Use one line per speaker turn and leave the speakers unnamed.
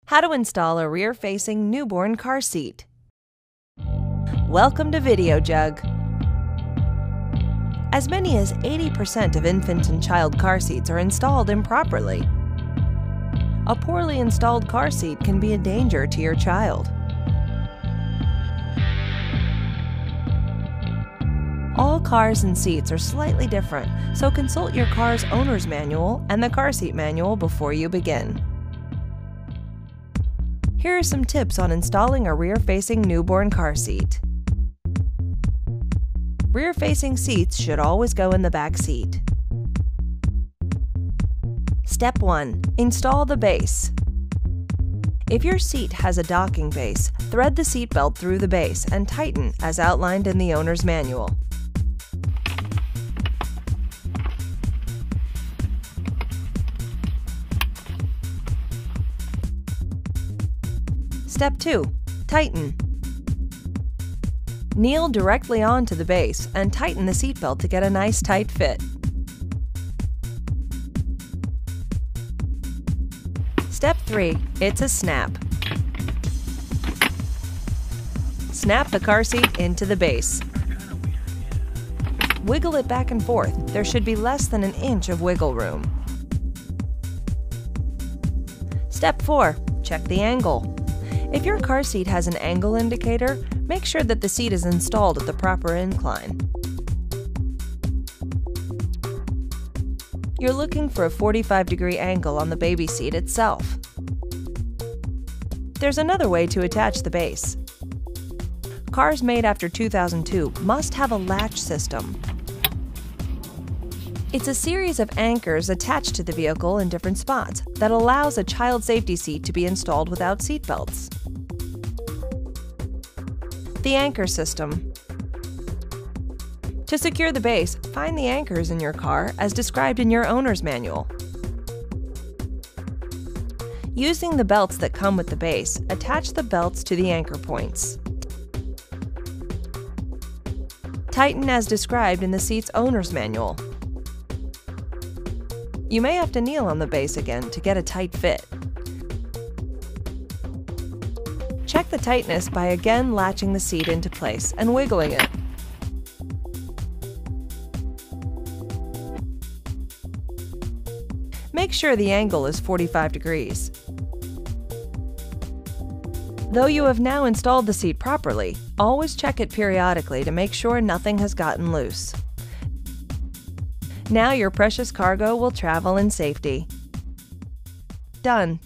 How to install a rear-facing newborn car seat. Welcome to VideoJug. As many as 80% of infant and child car seats are installed improperly. A poorly installed car seat can be a danger to your child. All cars and seats are slightly different, so consult your car's owner's manual and the car seat manual before you begin. Here are some tips on installing a rear-facing newborn car seat. Rear-facing seats should always go in the back seat. Step 1. Install the base. If your seat has a docking base, thread the seat belt through the base and tighten as outlined in the owner's manual. Step 2. Tighten. Kneel directly onto the base and tighten the seatbelt to get a nice tight fit. Step 3. It's a snap. Snap the car seat into the base. Wiggle it back and forth. There should be less than an inch of wiggle room. Step 4. Check the angle. If your car seat has an angle indicator, make sure that the seat is installed at the proper incline. You're looking for a 45-degree angle on the baby seat itself. There's another way to attach the base. Cars made after 2002 must have a latch system. It's a series of anchors attached to the vehicle in different spots that allows a child safety seat to be installed without seat belts. The anchor system. To secure the base, find the anchors in your car as described in your owner's manual. Using the belts that come with the base, attach the belts to the anchor points. Tighten as described in the seat's owner's manual. You may have to kneel on the base again to get a tight fit. Check the tightness by again latching the seat into place and wiggling it. Make sure the angle is 45 degrees. Though you have now installed the seat properly, always check it periodically to make sure nothing has gotten loose. Now your precious cargo will travel in safety. Done.